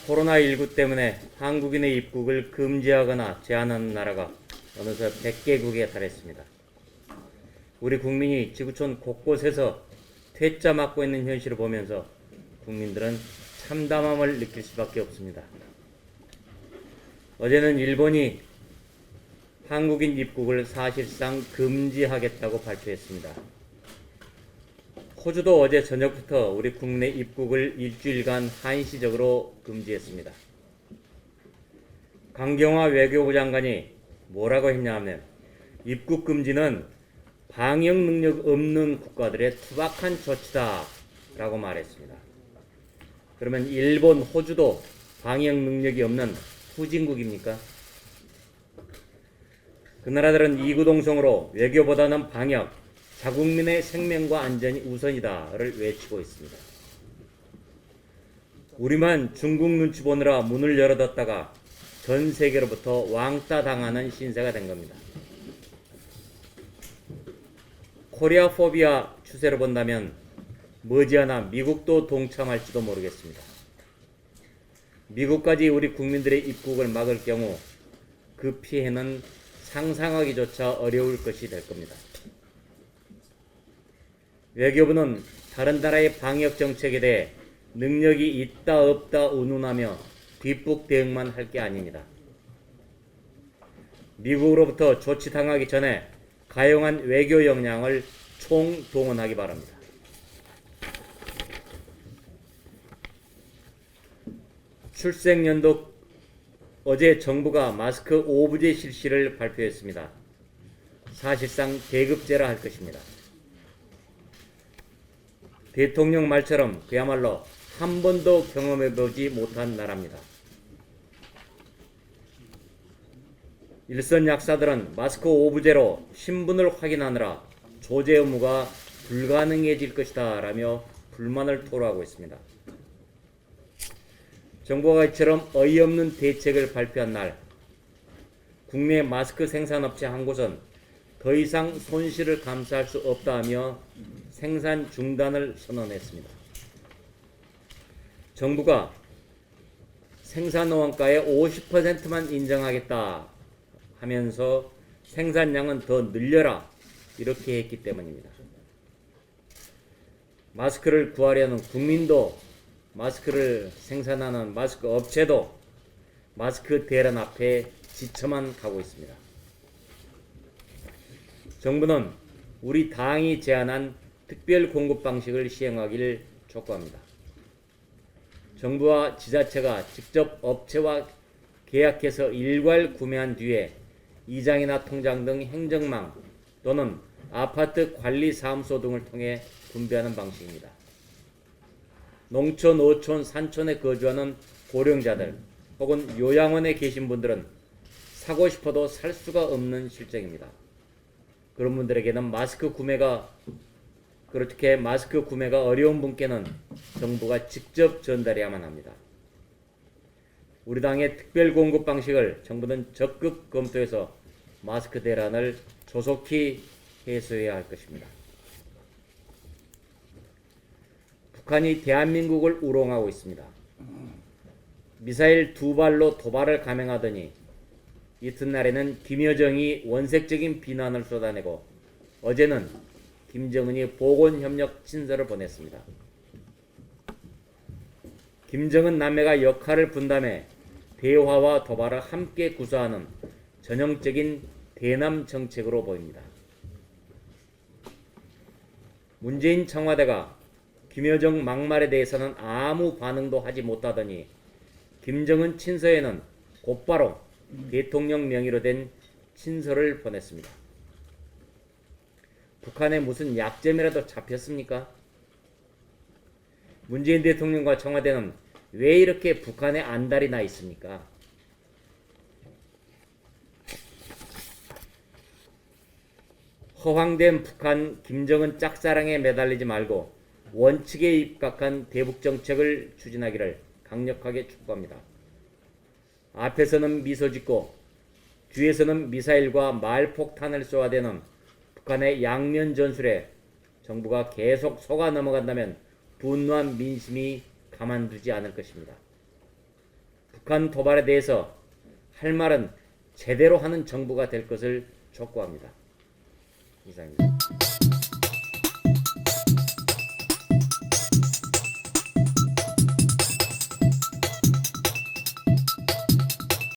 코로나19 때문에 한국인의 입국을 금지하거나 제한하는 나라가 어느새 100개국에 달했습니다. 우리 국민이 지구촌 곳곳에서 퇴짜 맞고 있는 현실을 보면서 국민들은 참담함을 느낄 수밖에 없습니다. 어제는 일본이 한국인 입국을 사실상 금지하겠다고 발표했습니다. 호주도 어제 저녁부터 우리 국내 입국을 일주일간 한시적으로 금지했습니다. 강경화 외교부 장관이 뭐라고 했냐 하면 입국 금지는 방역 능력 없는 국가들의 투박한 조치다 라고 말했습니다. 그러면 일본, 호주도 방역 능력이 없는 후진국입니까? 그 나라들은 이구동성으로 외교보다는 방역, 자국민의 생명과 안전이 우선이다를 외치고 있습니다. 우리만 중국 눈치 보느라 문을 열어뒀다가 전 세계로부터 왕따 당하는 신세가 된 겁니다. 코리아 포비아 추세로 본다면 머지않아 미국도 동참할지도 모르겠습니다. 미국까지 우리 국민들의 입국을 막을 경우 그 피해는 상상하기조차 어려울 것이 될 겁니다. 외교부는 다른 나라의 방역 정책에 대해 능력이 있다 없다 운운하며 뒷북 대응만 할 게 아닙니다. 미국으로부터 조치당하기 전에 가용한 외교 역량을 총동원하기 바랍니다. 출생연도 어제 정부가 마스크 오부제 실시를 발표했습니다. 사실상 계급제라 할 것입니다. 대통령 말처럼 그야말로 한 번도 경험해보지 못한 나라입니다. 일선 약사들은 마스크 오부제로 신분을 확인하느라 조제 의무가 불가능해질 것이다 라며 불만을 토로하고 있습니다. 정부가 이처럼 어이없는 대책을 발표한 날 국내 마스크 생산업체 한 곳은 더 이상 손실을 감수할 수 없다며 생산 중단을 선언했습니다. 정부가 생산원가의 50%만 인정하겠다 하면서 생산량은 더 늘려라 이렇게 했기 때문입니다. 마스크를 구하려는 국민도 마스크를 생산하는 마스크 업체도 마스크 대란 앞에 지쳐만 가고 있습니다. 정부는 우리 당이 제안한 특별 공급 방식을 시행하기를 촉구합니다. 정부와 지자체가 직접 업체와 계약해서 일괄 구매한 뒤에 이장이나 통장 등 행정망 또는 아파트 관리사무소 등을 통해 분배하는 방식입니다. 농촌, 어촌, 산촌에 거주하는 고령자들 혹은 요양원에 계신 분들은 사고 싶어도 살 수가 없는 실정입니다. 그런 분들에게는 마스크 구매가 어려운 분께는 정부가 직접 전달해야만 합니다. 우리 당의 특별 공급 방식을 정부는 적극 검토해서 마스크 대란을 조속히 해소해야 할 것입니다. 북한이 대한민국을 우롱하고 있습니다. 미사일 2발로 도발을 감행하더니 이튿날에는 김여정이 원색적인 비난을 쏟아내고 어제는 김정은이 보건협력 친서를 보냈습니다. 김정은 남매가 역할을 분담해 대화와 도발을 함께 구사하는 전형적인 대남 정책으로 보입니다. 문재인 청와대가 김여정 막말에 대해서는 아무 반응도 하지 못하더니 김정은 친서에는 곧바로 대통령 명의로 된 친서를 보냈습니다. 북한에 무슨 약점이라도 잡혔습니까? 문재인 대통령과 청와대는 왜 이렇게 북한에 안달이 나 있습니까? 허황된 북한 김정은 짝사랑에 매달리지 말고 원칙에 입각한 대북 정책을 추진하기를 강력하게 촉구합니다. 앞에서는 미소 짓고 뒤에서는 미사일과 말폭탄을 쏘아대는 북한의 양면 전술에 정부가 계속 속아 넘어간다면 분노한 민심이 가만두지 않을 것입니다. 북한 도발에 대해서 할 말은 제대로 하는 정부가 될 것을 촉구합니다. 이상입니다.